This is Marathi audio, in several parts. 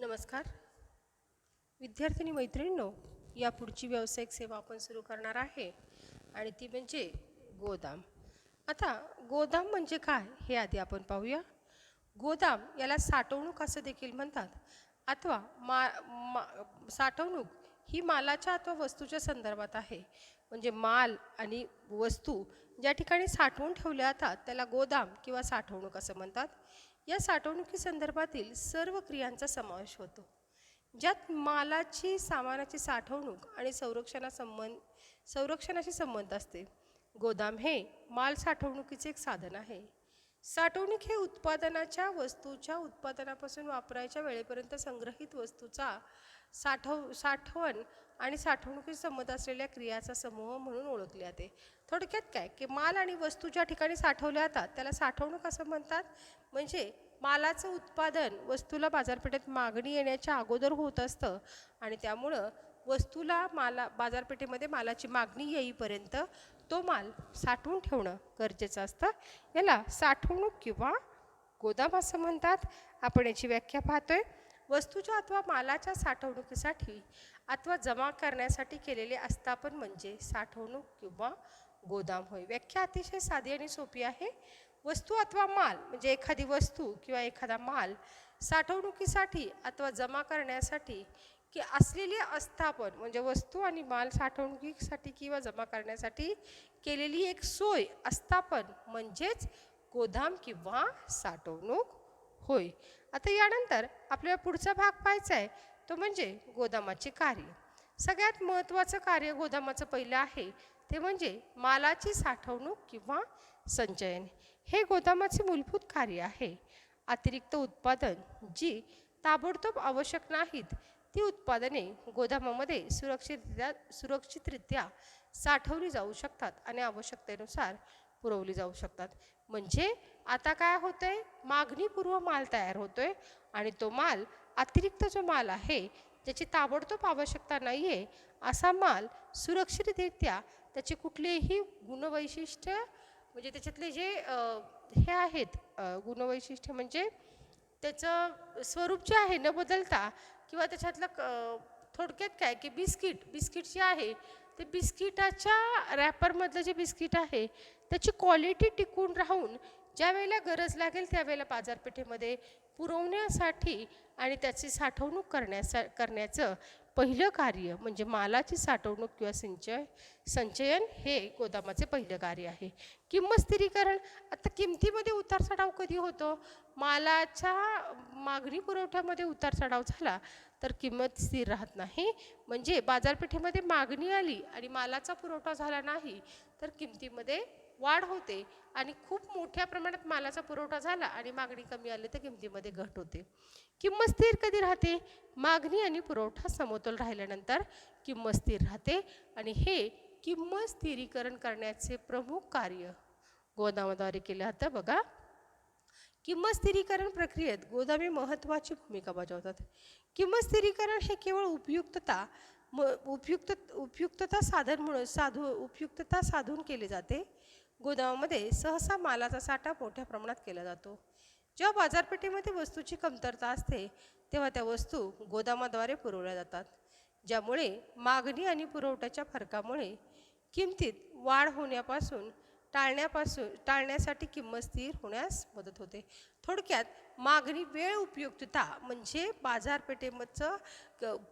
नमस्कार विद्यार्थिनी मैत्रिणींनो, या पुढची व्यावसायिक सेवा आपण सुरू करणार आहे आणि ती म्हणजे गोदाम. आता गोदाम म्हणजे काय हे आधी आपण पाहूया. गोदाम याला साठवणूक असं देखील म्हणतात अथवा साठवणूक ही मालाच्या अथवा वस्तूच्या संदर्भात आहे. म्हणजे माल आणि वस्तू ज्या ठिकाणी साठवून ठेवल्या जातात त्याला गोदाम किंवा साठवणूक असं म्हणतात. या साठवणुकी संदर्भातील सर्व क्रियांचा समावेश होतो, ज्यात मालाची सामानाची साठवणूक आणि संरक्षणाशी संबंध असते. गोदाम हे माल साठवणुकीचे एक साधन आहे. साठवणूक हे उत्पादनाच्या वस्तूच्या उत्पादनापासून वापरायच्या वेळेपर्यंत संग्रहित वस्तूचा साठवण आणि साठवणुकीशी संबंध असलेल्या क्रियाचा समूह म्हणून ओळखले जाते. थोडक्यात काय की माल आणि वस्तू ज्या ठिकाणी साठवल्या जातात त्याला साठवणूक असं म्हणतात. म्हणजे मालाचं उत्पादन वस्तूला बाजारपेठेत मागणी येण्याच्या अगोदर होत असतं आणि त्यामुळं वस्तूला बाजारपेठेमध्ये मालाची मागणी येईपर्यंत तो माल साठवून ठेवणं गरजेचं असतं. याला साठवणूक किंवा गोदाम असं म्हणतात. आपण याची व्याख्या पाहतोय. वस्तूच्या अथवा मालाच्या साठवणुकीसाठी अथवा जमा करण्यासाठी केलेले आस्थापन म्हणजे साठवणूक किंवा गोदाम होय. व्याख्या अतिशय साधी आणि सोपी आहे. वस्तू अथवा माल म्हणजे एखादी वस्तू किंवा एखादा माल साठवणुकीसाठी अथवा जमा करण्यासाठी की असलेली आस्थापन म्हणजे वस्तू आणि माल साठवणुकीसाठी किंवा जमा करण्यासाठी केलेली एक सोय आस्थापन म्हणजेच गोदाम किंवा साठवणूक होय. आता यानंतर आपल्याला पुढचा भाग पाहायचा आहे तो म्हणजे गोदामाचे कार्य. सगळ्यात महत्त्वाचं कार्य गोदामाचं पहिलं आहे ते म्हणजे मालाची साठवणूक किंवा संचयन. हे गोदामाचे मूलभूत कार्य आहे. अतिरिक्त उत्पादन जी ताबडतोब आवश्यक नाहीत ती उत्पादने गोदामामध्ये सुरक्षितरित्या साठवली जाऊ शकतात आणि आवश्यकतेनुसार पुरवली जाऊ शकतात. म्हणजे आता काय होतंय, मागणीपूर्व माल तयार होतोय आणि तो माल अतिरिक्त जो माल आहे ज्याची ताबडतोब आवश्यकता नाही आहे असा माल सुरक्षितरित्या त्याचे कुठलेही गुणवैशिष्ट्य म्हणजे त्याच्यातले जे हे आहेत गुणवैशिष्ट्य म्हणजे त्याचं स्वरूप जे आहे न बदलता किंवा त्याच्यातलं थोडक्यात काय की बिस्किट जे आहे ते बिस्किटाच्या रॅपरमधलं जे बिस्किट आहे त्याची क्वालिटी टिकून राहून ज्या वेळेला गरज लागेल त्यावेळेला बाजारपेठेमध्ये पुरवण्यासाठी आणि त्याची साठवणूक करण्याचं पहिलं कार्य म्हणजे मालाची साठवणूक किंवा संचयन हे गोदामाचे पहिलं कार्य आहे. किंमत स्थिरीकरण. आता किमतीमध्ये उतार चढाव कधी होतो, मालाच्या मागणी पुरवठ्यामध्ये उतार चढाव झाला तर किंमत स्थिर राहत नाही. म्हणजे बाजारपेठेमध्ये मागणी आली आणि मालाचा पुरवठा झाला नाही तर किमतीमध्ये वाढ होते आणि खूप मोठ्या प्रमाणात मालाचा पुरवठा झाला आणि मागणी कमी आली तर किमतीमध्ये घट होते. किंमत स्थिर कधी राहते, मागणी आणि पुरवठा समतोल राहिल्यानंतर किंमत स्थिर राहते आणि हे किंमत स्थिरीकरण करण्याचे प्रमुख कार्य गोदामाद्वारे केलं जातं. बघा, किंमत स्थिरीकरण प्रक्रियेत गोदामे महत्त्वाची भूमिका बजावतात. किंमत स्थिरीकरण हे केवळ उपयुक्तता साधून केले जाते. गोदामामध्ये सहसा मालाचा साठा मोठ्या प्रमाणात केला जातो. जेव्हा बाजारपेठेमध्ये वस्तूची कमतरता असते तेव्हा त्या वस्तू गोदामाद्वारे पुरवल्या जातात, ज्यामुळे मागणी आणि पुरवठ्याच्या फरकामुळे किमतीत वाढ होण्यापासून टाळण्यासाठी किंमत स्थिर होण्यास मदत होते. थोडक्यात मागणी वेळ उपयुक्तता म्हणजे बाजारपेठेमधचं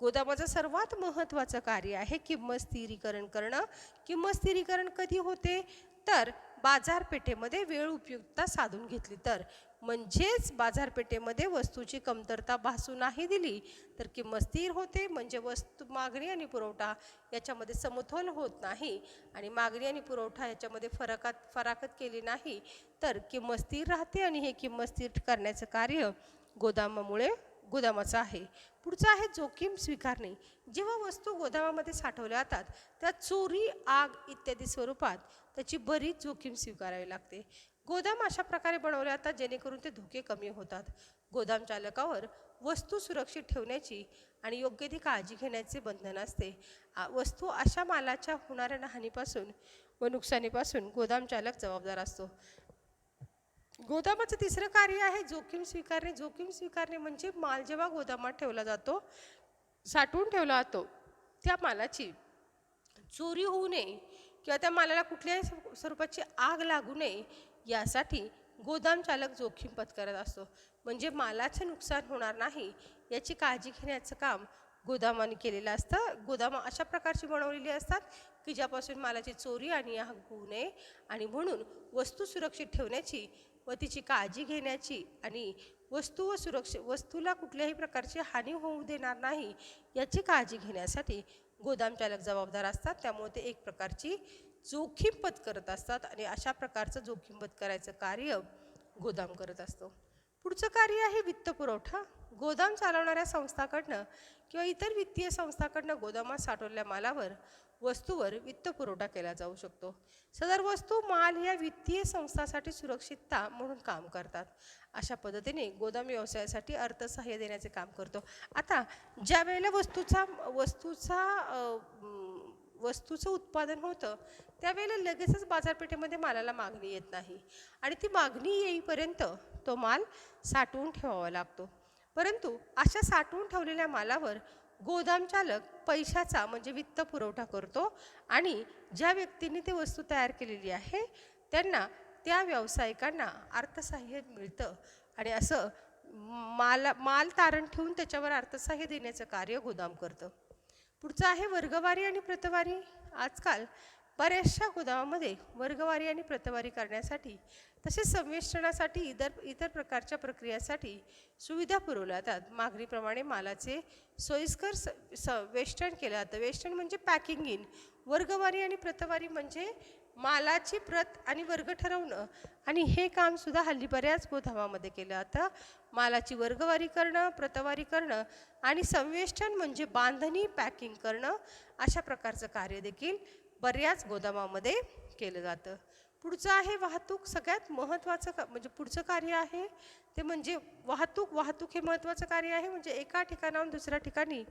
गोदामाचं सर्वात महत्त्वाचं कार्य आहे किंमत स्थिरीकरण करणं. किंमत स्थिरीकरण कधी होते तर बाजारपेठेमध्ये वेळ उपयुक्तता साधून घेतली तर, म्हणजेच बाजारपेठेमध्ये वस्तूची कमतरता भासू नाही दिली तर किंमत स्थिर होते. म्हणजे वस्तू मागणी आणि पुरवठा याच्यामध्ये समतोल होत नाही आणि मागणी आणि पुरवठा याच्यामध्ये फराकत केली नाही तर किंमत स्थिर राहते आणि हे किंमत स्थिर करण्याचं कार्य गोदामाचं आहे. पुढचं आहे जोखीम स्वीकारणे. जेव्हा वस्तू गोदामामध्ये साठवल्या जातात त्या चोरी, आग इत्यादी स्वरूपात त्याची बरीच जोखीम स्वीकारावी लागते. गोदाम अशा प्रकारे बनवले जातात जेणेकरून ते धोके कमी होतात. गोदाम चालकावर वस्तू सुरक्षित ठेवण्याची आणि योग्य ती काळजी घेण्याचे बंधन असते. वस्तू अशा मालाच्या होणाऱ्या हानीपासून व नुकसानीपासून गोदाम चालक जबाबदार असतो. गोदामाचं तिसरं कार्य आहे जोखीम स्वीकारणे. जोखीम स्वीकारणे म्हणजे माल जेव्हा गोदामात ठेवला जातो, साठवून ठेवला जातो, त्या मालाची चोरी होऊ नये किंवा त्या मालाला कुठल्याही स्वरूपाची आग लागू नये यासाठी गोदाम चालक जोखीम पत्करत असतो. म्हणजे मालाचं नुकसान होणार नाही याची काळजी घेण्याचं काम गोदामाने केलेलं असतं. गोदाम अशा प्रकारची बनवलेली असतात की ज्यापासून मालाची चोरी आणि आग होऊ नये, आणि म्हणून वस्तू सुरक्षित ठेवण्याची व तिची काळजी घेण्याची आणि वस्तूला कुठल्याही प्रकारची हानी होऊ देणार नाही याची काळजी घेण्यासाठी गोदाम चालक जबाबदार असतात. त्यामुळे ते एक प्रकारची जोखीम पत्करत असतात आणि अशा प्रकारचं जोखीम पत्करायचं कार्य गोदाम करत असतो. पुढचं कार्य आहे वित्तपुरवठा. गोदाम चालवणाऱ्या संस्थाकडनं किंवा इतर वित्तीय संस्थाकडनं गोदामात साठवलेल्या मालावर वस्तूवर वित्तपुरवठा केला जाऊ शकतो. सदर वस्तू माल या वित्तीय संस्थासाठी सुरक्षितता म्हणून काम करतात. अशा पद्धतीने गोदाम व्यवसायासाठी अर्थसहाय्य देण्याचे काम करतो. आता ज्या वेळेला वस्तूचं उत्पादन होतं त्यावेळेला लगेचच बाजारपेठेमध्ये मालाला मागणी येत नाही आणि ती मागणी येईपर्यंत तो माल साठवून ठेवावा लागतो. परंतु अशा साठवून ठेवलेल्या मालावर गोदाम चालक पैशाचा म्हणजे वित्त पुरवठा करतो आणि ज्या व्यक्तींनी ती वस्तू तयार केलेली आहे त्यांना, त्या व्यावसायिकांना अर्थसहाय्य मिळतं आणि असं माल तारण ठेवून त्याच्यावर अर्थसहाय्य देण्याचं कार्य गोदाम करतं. पुढचं आहे वर्गवारी आणि प्रतवारी. आजकाल बऱ्याचशा गोदामामध्ये वर्गवारी आणि प्रतवारी करण्यासाठी तसेच संवेष्टनासाठी इतर प्रकारच्या प्रक्रियासाठी सुविधा पुरवल्या जातात. मागणीप्रमाणे मालाचे सोयीस्कर वेष्टन केलं जातं. वेष्टन म्हणजे पॅकिंग इन. वर्गवारी आणि प्रतवारी म्हणजे मालाची प्रत आणि वर्ग ठरवणं, आणि हे काम सुद्धा हल्ली बऱ्याच गोदामामध्ये केलं जातं. मालाची वर्गवारी करणं, प्रतवारी करणं आणि संवेष्टन म्हणजे बांधणी, पॅकिंग करणं, अशा प्रकारचं कार्य देखील बऱ्याच गोदामामध्ये केलं जातं. पुढचं आहे वाहतूक. सगळ्यात महत्त्वाचं म्हणजे पुढचं कार्य आहे ते म्हणजे वाहतूक. वाहतूक हे महत्त्वाचं कार्य आहे. म्हणजे एका ठिकाणाहून दुसऱ्या ठिकाणी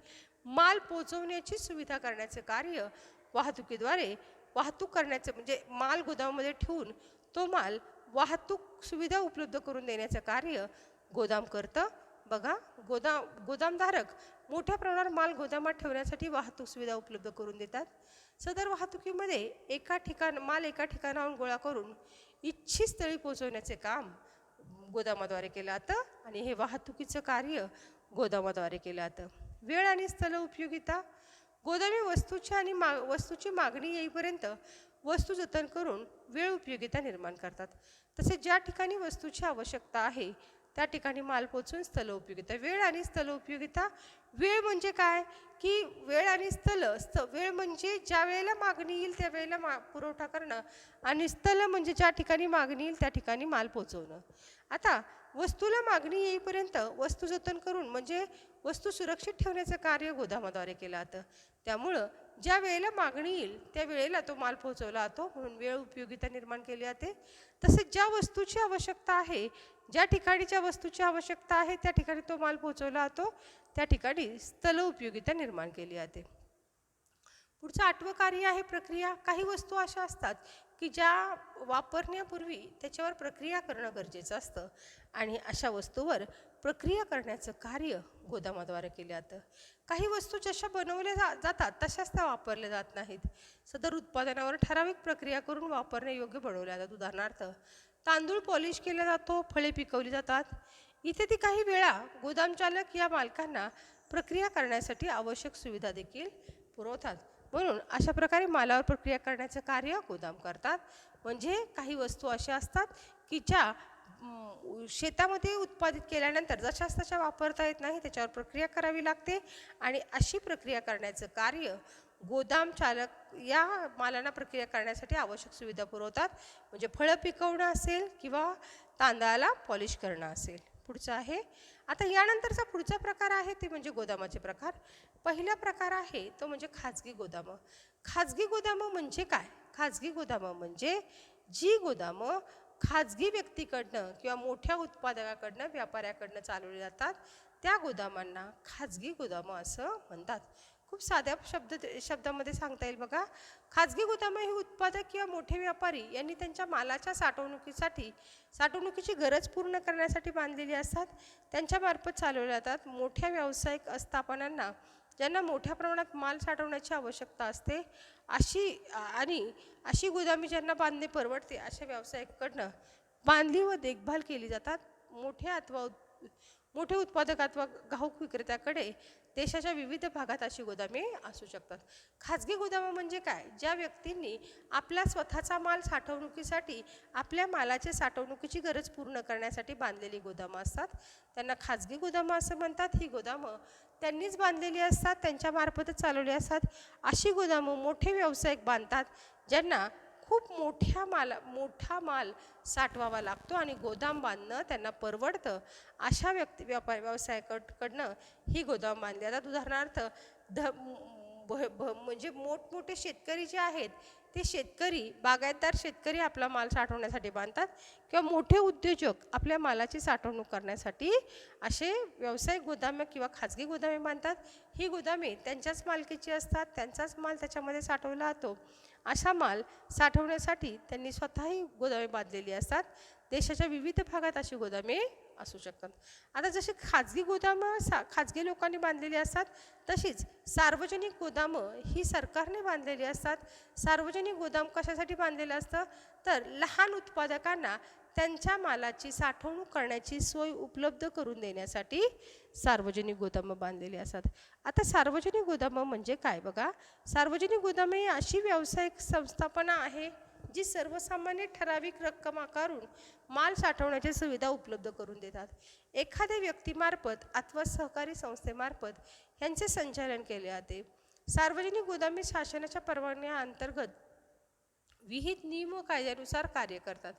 माल पोहोचवण्याची सुविधा करण्याचे कार्य वाहतुकीद्वारे वाहतूक करण्याचं म्हणजे माल गोदामामध्ये ठेवून तो माल वाहतूक सुविधा उपलब्ध करून देण्याचं कार्य गोदाम करतं. बघा, गोदामधारक मोठ्या प्रमाणावर माल गोदामात ठेवण्यासाठी वाहतूक सुविधा उपलब्ध करून देतात. सदर वाहतुकीमध्ये माल एका ठिकाणाहून गोळा करून इच्छित स्थळी पोहोचवण्याचे काम गोदामाद्वारे केलं जातं आणि हे वाहतुकीचं कार्य गोदामाद्वारे केलं जातं. वेळ आणि स्थल उपयोगिता. गोदामे वस्तूची मागणी येईपर्यंत वस्तू जतन करून वेळ उपयोगिता निर्माण करतात. तसेच ज्या ठिकाणी वस्तूची आवश्यकता आहे त्या ठिकाणी माल पोचून स्थल उपयोगिता. वेळ आणि स्थल उपयोगिता. वेळ म्हणजे काय की वेळ आणि वेळ म्हणजे ज्या वेळेला मागणी येईल त्या वेळेला पुरवठा करणं, आणि स्थल म्हणजे ज्या ठिकाणी मागणी येईल त्या ठिकाणी माल पोचवणं. आता वस्तूला मागणी येईपर्यंत वस्तू जतन करून म्हणजे वस्तू सुरक्षित ठेवण्याचं कार्य गोदामाद्वारे केलं जातं. त्यामुळं ज्या वेळेला मागणी येईल त्या वेळेला तो माल पोहोचवला जातो, म्हणून वेळ उपयोगिता निर्माण केली जाते. तसेच ज्या वस्तूची आवश्यकता आहे, ज्या ठिकाणीच्या वस्तूची आवश्यकता आहे त्या ठिकाणी तो माल पोहोचवला जातो, त्या ठिकाणी स्थल उपयोगिता निर्माण केली जाते. पुढचं 8वं कार्य आहे प्रक्रिया. काही वस्तू अशा असतात की ज्या वापरण्यापूर्वी त्याच्यावर प्रक्रिया करणं गरजेचं असतं आणि अशा वस्तूवर प्रक्रिया करण्याचं कार्य गोदामाद्वारे केलं जातं. काही वस्तू जशा बनवल्या जातात तशाच त्या वापरल्या जात नाहीत. सदर उत्पादनावर ठराविक प्रक्रिया करून वापरण्यायोग्य बनवल्या जातात. उदाहरणार्थ तांदूळ पॉलिश केला जातो, फळे पिकवली जातात. इथे काही वेळा गोदाम चालक या मालकांना प्रक्रिया करण्यासाठी आवश्यक सुविधा देखील पुरवतात. म्हणून अशा प्रकारे मालावर प्रक्रिया करण्याचं कार्य गोदाम करतात. म्हणजे काही वस्तू अशा असतात की ज्या शेतामध्ये उत्पादित केल्यानंतर जशाच तशा वापरता येत नाही, त्याच्यावर प्रक्रिया करावी लागते आणि अशी प्रक्रिया करण्याचं कार्य गोदाम चालक या मालांना प्रक्रिया करण्यासाठी आवश्यक सुविधा पुरवतात. म्हणजे फळं पिकवणं असेल किंवा तांदळाला पॉलिश करणं असेल. पुढचं आहे आता यानंतरचा पुढचा प्रकार आहे ते म्हणजे गोदामाचे प्रकार. पहिला प्रकार आहे तो म्हणजे खाजगी गोदामं. खाजगी गोदामं म्हणजे काय? खाजगी गोदामं म्हणजे जी गोदामं खाजगी व्यक्तीकडनं किंवा मोठ्या उत्पादकाकडनं, व्यापाऱ्याकडनं चालवली जातात त्या गोदामांना खाजगी गोदामं असं म्हणतात. खूप साध्या शब्दामध्ये सांगता येईल बघा. खाजगी गोदामं ही उत्पादक किंवा मोठे व्यापारी यांनी त्यांच्या मालाच्या साठवणुकीची गरज पूर्ण करण्यासाठी बांधलेली असतात. त्यांच्यामार्फत चालवल्या जातात. मोठ्या व्यावसायिक आस्थापनांना ज्यांना मोठ्या प्रमाणात माल साठवण्याची आवश्यकता असते अशी गोदामे ज्यांना बांधणे परवडते अशा व्यावसायिकांकडनं बांधली व देखभाल केली जातात. मोठे उत्पादक अथवा घाऊक विक्रेत्याकडे देशाच्या विविध भागात अशी गोदामे असू शकतात. खाजगी गोदामं म्हणजे काय? ज्या व्यक्तींनी आपला स्वतःचा माल साठवणुकीसाठी आपल्या मालाची साठवणुकीची गरज पूर्ण करण्यासाठी बांधलेली गोदामं असतात त्यांना खाजगी गोदामं असं म्हणतात. ही गोदामं त्यांनीच बांधलेली असतात, त्यांच्यामार्फतच चालवली असतात. अशी गोदामं मोठे व्यावसायिक बांधतात ज्यांना खूप मोठा माल साठवावा लागतो आणि गोदाम बांधणं त्यांना परवडतं. अशा व्यवसायाकडनं ही गोदाम बांधली जातात. उदाहरणार्थ म्हणजे मोठमोठे शेतकरी जे आहेत ते बागायतदार शेतकरी आपला माल साठवण्यासाठी बांधतात किंवा मोठे उद्योजक आपल्या मालाची साठवणूक करण्यासाठी असे व्यावसायिक गोदामे किंवा खाजगी गोदामे बांधतात. ही गोदामे त्यांच्याच मालकीची असतात, त्यांचाच माल त्याच्यामध्ये साठवला जातो. असा माल साठवण्यासाठी त्यांनी स्वतःही गोदामे बांधलेली असतात. देशाच्या विविध भागात अशी गोदामे असू शकतात. आता जशी खाजगी लोकांनी बांधलेली असतात तशीच सार्वजनिक गोदामं ही सरकारने बांधलेली असतात. सार्वजनिक गोदाम कशासाठी बांधलेलं असतं तर लहान उत्पादकांना त्यांच्या मालाची साठवणूक करण्याची सोय उपलब्ध करून देण्यासाठी सार्वजनिक गोदामं बांधलेली असतात. आता सार्वजनिक गोदामं म्हणजे काय बघा. सार्वजनिक गोदामे ही अशी व्यावसायिक संस्थापना आहे जी सर्वसामान्य ठराविक रक्कम आकारून माल साठवण्याची सुविधा उपलब्ध करून देतात. एखाद्या व्यक्तीमार्फत अथवा सहकारी संस्थेमार्फत यांचे संचालन केले जाते. सार्वजनिक गोदामे शासनाच्या परवानग्याअंतर्गत विहित नियम व कायद्यानुसार कार्य करतात.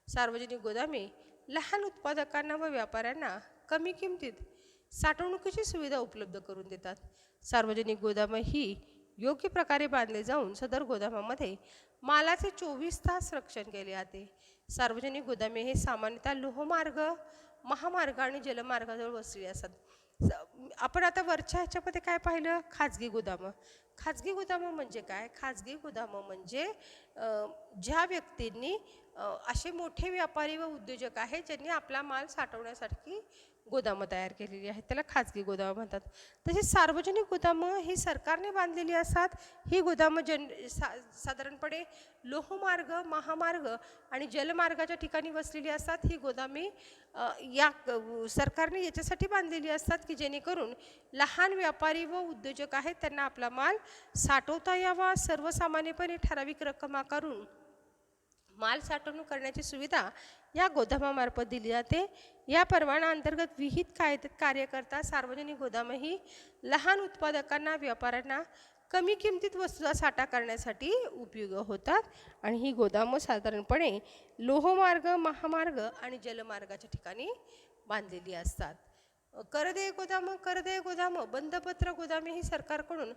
सार्वजनिक गोदामे लहान उत्पादकांना व व्यापाऱ्यांना कमी किमतीत साठवणुकीची सुविधा उपलब्ध करून देतात. सार्वजनिक गोदामे ही योग्य प्रकारे बांधले जाऊन सदर गोदामामध्ये मालाचे 24 तास रक्षण केले जाते. सार्वजनिक गोदामे हे सामान्यतः लोहमार्ग, महामार्ग आणि जलमार्गाजवळ वसलेली असतात. आपण आता वरच्या ह्याच्यामध्ये काय पाहिलं? खाजगी गोदामं. खाजगी गोदामं म्हणजे काय? खाजगी गोदामं म्हणजे ज्या व्यक्तींनी असे मोठे व्यापारी व उद्योजक आहेत ज्यांनी आपला माल साठवण्यासाठी गोदामं तयार केलेली आहेत त्याला खाजगी गोदामं म्हणतात. तसेच सार्वजनिक गोदामं ही सरकारने बांधलेली असतात. ही गोदामं साधारणपणे लोहमार्ग, महामार्ग आणि जलमार्गाच्या ठिकाणी वसलेली असतात. ही गोदामे सरकारने याच्यासाठी बांधलेली असतात की जेणेकरून लहान व्यापारी व उद्योजक आहेत त्यांना आपला माल साठवता यावा. सर्वसामान्यपणे ठराविक रक्कम आकारून माल साठवणूक करण्याची सुविधा या गोदामामार्फत दिली जाते. या परवान्याअंतर्गत विहित कार्य करता सार्वजनिक गोदामं ही लहान उत्पादकांना, व्यापाऱ्यांना कमी किमतीत वस्तूचा साठा करण्यासाठी उपयोगी होतात आणि ही गोदामं साधारणपणे लोहमार्ग, महामार्ग आणि जलमार्गाच्या ठिकाणी बांधलेली असतात. करदेय गोदामं बंधपत्र गोदामे ही सरकारकडून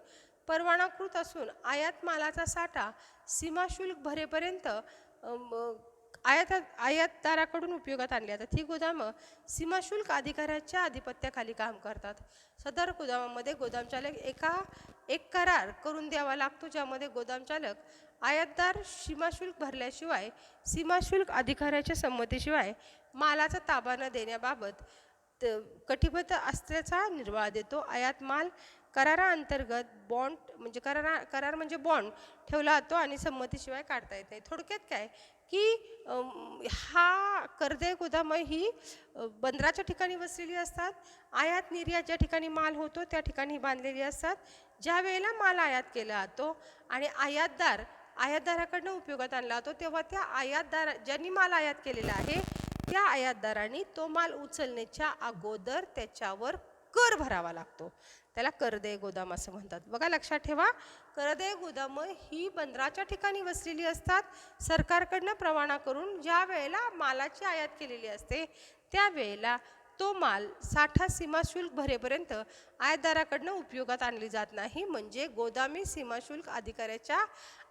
परवानाकृत असून आयात मालाचा साठा सीमाशुल्क भरेपर्यंत आयातदाराकडून उपयोगात आणली जातात. ही गोदामं सीमाशुल्क अधिकाऱ्याच्या आधिपत्याखाली काम करतात. सदर गोदामामध्ये गोदामचालक एक करार करून द्यावा लागतो ज्यामध्ये गोदामचालक आयातदार सीमाशुल्क भरल्याशिवाय सीमाशुल्क अधिकाऱ्याच्या संमतीशिवाय मालाचा ताबा न देण्याबाबत कटिबद्ध असल्याचा निर्वाळा देतो. आयात माल कराराअंतर्गत करार म्हणजे बॉन्ड ठेवला जातो आणि संमतीशिवाय काढता येत नाही. थोडक्यात काय की हा करदेय गोदामं ही बंदराच्या ठिकाणी वसलेली असतात. आयात निर्यात ज्या ठिकाणी माल होतो त्या ठिकाणी बांधलेली असतात. ज्या वेळेला माल आयात केला जातो आणि आयातदाराकडनं उपयोगात आणला जातो तेव्हा त्या ज्यांनी माल आयात केलेला आहे त्या आयातदारांनी तो माल उचलण्याच्या अगोदर त्याच्यावर कर भरावा लागतो. त्याला करदेय गोदाम असं म्हणतात. बघा लक्षात ठेवा, करदेय गोदामं ही बंदराच्या ठिकाणी वसलेली असतात. सरकारकडनं परवाना करून ज्या वेळेला मालाची आयात केलेली असते त्यावेळेला तो माल साठा सीमाशुल्क भरेपर्यंत आयातदाराकडनं उपयोगात आणली जात नाही. म्हणजे गोदामी सीमाशुल्क अधिकाऱ्याच्या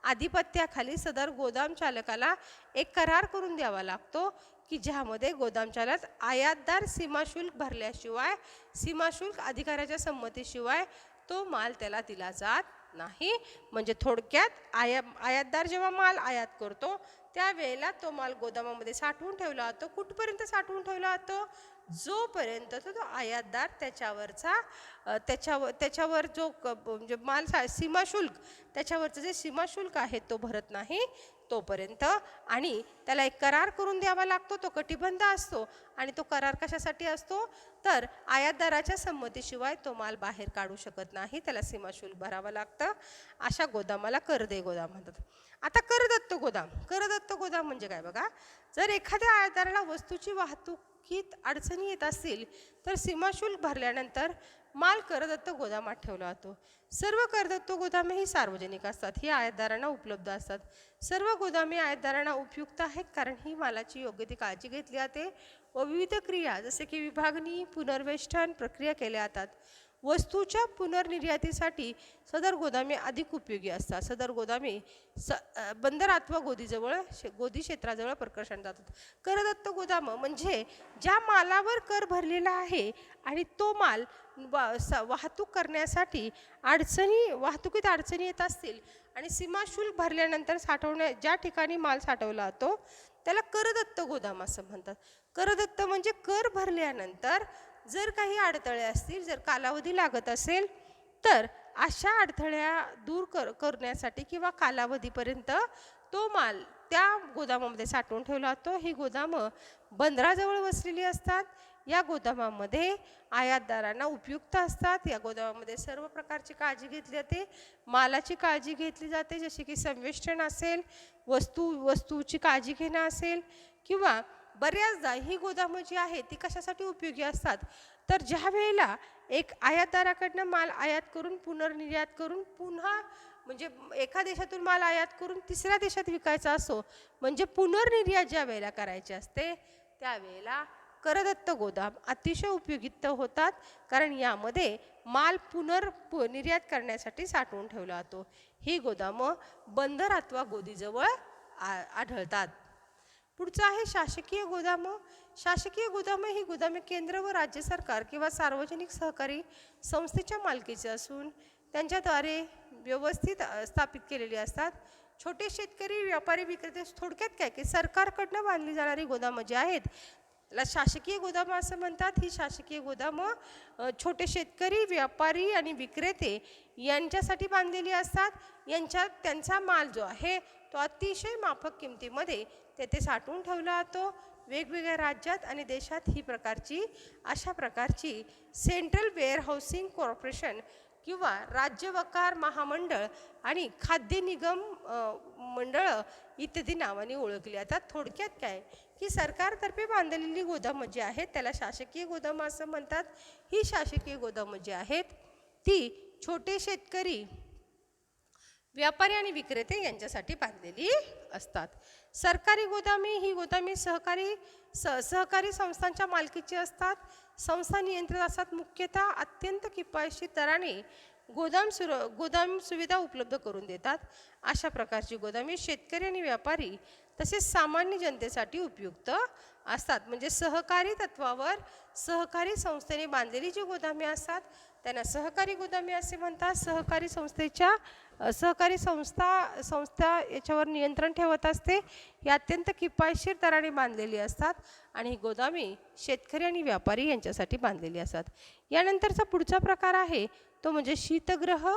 आधिपत्याखाली सदर गोदाम चालकाला एक करार करून द्यावा लागतो की ज्यामध्ये गोदाम चालक आयातदार सीमाशुल्क भरल्याशिवाय, सीमाशुल्क अधिकाऱ्याच्या संमतीशिवाय तो माल त्याला दिला जात नाही. म्हणजे थोडक्यात आयातदार जेव्हा माल आयात करतो त्यावेळेला तो माल गोदामामध्ये साठवून ठेवला जातो. कुठपर्यंत साठवून ठेवला जातो? जोपर्यंत तो आयातदार त्याच्यावर जो म्हणजे माल सीमाशुल्क, त्याच्यावरचं जे सीमाशुल्क आहे तो भरत नाही तोपर्यंत. आणि त्याला एक करार करून द्यावा लागतो, तो कटिबंध असतो. आणि तो करार कशासाठी असतो? तर आयातदाराच्या संमतीशिवाय तो माल बाहेर काढू शकत नाही, त्याला सीमाशुल्क भरावं लागतं. अशा गोदामाला करदेय गोदाम म्हणतात. आता करदत्त गोदाम. करदत्त गोदाम म्हणजे काय बघा, जर एखाद्या आयातदाराला वस्तूची वाहतुकीत अडचणी येत असतील तर सीमाशुल्क भरल्यानंतर माल करदत्त गोदामात ठेवला जातो. सर्व करदत्त गोदामे ही सार्वजनिक असतात, ही आयातदारांना उपलब्ध असतात. सर्व गोदामे आयातदारांना उपयुक्त आहेत कारण ही मालाची योग्य ती काळजी घेतली जाते व विविध क्रिया जसे की विभागणी, पुनर्वेष्टन प्रक्रिया केल्या जातात. वस्तूच्या पुनर्निर्यातीसाठी सदर गोदामे अधिक उपयोगी असतात. सदर गोदामे बंदर अथवा गोदी क्षेत्राजवळ प्रकर्षण जातात. करदत्त गोदाम म्हणजे ज्या मालावर कर भरलेला आहे आणि तो माल वाहतूक करण्यासाठी वाहतुकीत अडचणी येत असतील आणि सीमाशुल्क भरल्यानंतर ज्या ठिकाणी माल साठवला जातो त्याला करदत्त गोदाम असं म्हणतात. करदत्त म्हणजे कर भरल्यानंतर जर काही अडथळे असतील, जर कालावधी लागत असेल तर अशा अडथळ्या दूर करण्यासाठी किंवा कालावधीपर्यंत तो माल त्या गोदामामध्ये साठवून ठेवला जातो. ही गोदामं बंदराजवळ वसलेली असतात. या गोदामामध्ये आयातदारांना उपयुक्त असतात. या गोदामामध्ये सर्व प्रकारची काळजी घेतली जाते. मालाची काळजी घेतली जाते, जसे की संवेष्टन असेल, वस्तूची काळजी घेणं असेल, किंवा बऱ्याचदा ही गोदामं जी आहेत ती कशासाठी उपयोगी असतात तर ज्या वेळेला एक आयातदाराकडनं माल आयात करून पुनर्निर्यात करून पुन्हा म्हणजे एका देशातून माल आयात करून तिसऱ्या देशात विकायचा असो, म्हणजे पुनर्निर्यात ज्या वेळेला करायची असते त्यावेळेला करदत्त गोदाम अतिशय उपयुक्त होतात कारण यामध्ये माल निर्यात करण्यासाठी साठवून ठेवला जातो. ही गोदामं बंदर अथवा गोदीजवळ आढळतात. पुढचं आहे शासकीय गोदामं. शासकीय गोदामं ही गोदामे केंद्र व राज्य सरकार किंवा सार्वजनिक सहकारी संस्थेच्या मालकीचे असून त्यांच्याद्वारे व्यवस्थित स्थापित केलेली असतात. छोटे शेतकरी, व्यापारी, विक्रेते, थोडक्यात काय की सरकारकडनं बांधली जाणारी गोदामं जी आहेत त्याला शासकीय गोदामं असं म्हणतात. ही शासकीय गोदामं छोटे शेतकरी, व्यापारी आणि विक्रेते यांच्यासाठी बांधलेली असतात. त्यांचा माल जो आहे तो अतिशय माफक किमतीमध्ये तेथे साठवून ठेवला जातो. वेगवेगळ्या राज्यात आणि देशात अशा प्रकारची सेंट्रल वेअरहाऊसिंग कॉर्पोरेशन किंवा राज्य वकार महामंडळ आणि खाद्य निगम मंडळ इत्यादी नावाने ओळखली जातात. थोडक्यात काय की सरकारतर्फे बांधलेली गोदामं जी आहेत त्याला शासकीय गोदामं असं म्हणतात. ही शासकीय गोदामं जी आहेत ती छोटे शेतकरी, व्यापारी आणि विक्रेते यांच्यासाठी बांधलेली असतात. सरकारी गोदामे ही गोदामे सहकारी संस्थांच्या मालकीची असतात. संस्था नियंत्रित असतात. मुख्यतः अत्यंत किफायतशीर दराने गोदाम सुविधा उपलब्ध करून देतात. अशा प्रकारची गोदामे शेतकरी आणि व्यापारी तसेच सामान्य जनतेसाठी उपयुक्त असतात. म्हणजे सहकारी तत्वावर सहकारी संस्थेने बांधलेली जी गोदामे असतात त्यांना सहकारी गोदामे असे म्हणतात. सहकारी संस्था याच्यावर नियंत्रण ठेवत असते. ही अत्यंत किफायतशीर दराने बांधलेली असतात आणि ही गोदामे शेतकरी आणि व्यापारी यांच्यासाठी बांधलेली असतात. यानंतरचा पुढचा प्रकार आहे तो म्हणजे शीतगृह.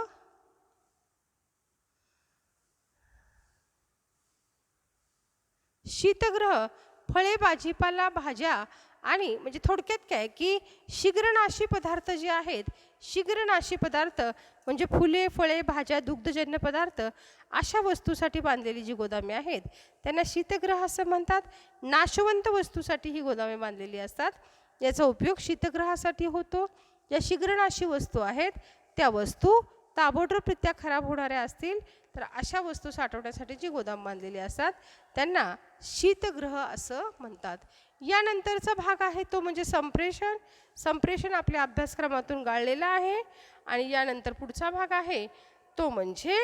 शीतगृह फळे, भाजीपाला, भाज्या आणि म्हणजे थोडक्यात काय की शीघ्रनाशी पदार्थ जे आहेत, शीघ्रनाशी पदार्थ म्हणजे फुले, फळे, भाज्या, दुग्धजन्य पदार्थ अशा वस्तूसाठी बांधलेली जी गोदामे आहेत त्यांना शीतगृह असं म्हणतात. नाशवंत वस्तूसाठी ही गोदामे बांधलेली असतात. याचा उपयोग शीतगृहासाठी होतो. ज्या शीघ्रनाशी वस्तू आहेत त्या वस्तू ताबडतोबरित्या खराब होणाऱ्या असतील तर अशा वस्तू साठवण्यासाठी जी गोदाम बांधलेली असतात त्यांना शीतगृह असं म्हणतात. यानंतरचा भाग आहे तो म्हणजे संप्रेषण. संप्रेषण आपल्या अभ्यासक्रमातून गाळलेला आहे. आणि यानंतर पुढचा भाग आहे तो म्हणजे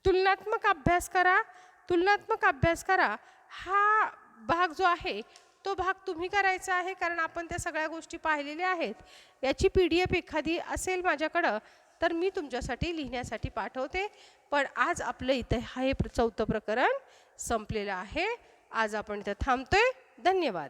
तुलनात्मक अभ्यास करा. तुलनात्मक अभ्यास करा हा भाग जो आहे तो भाग तुम्ही करायचा आहे, कारण आपण त्या सगळ्या गोष्टी पाहिलेल्या आहेत. याची PDF एखादी असेल माझ्याकडं तर मी तुमच्यासाठी लिहिण्यासाठी पाठवते. पण आज आपलं इथं हे चौथं प्रकरण संपलेलं आहे. आज आपण इथं थांबतोय. धन्यवाद.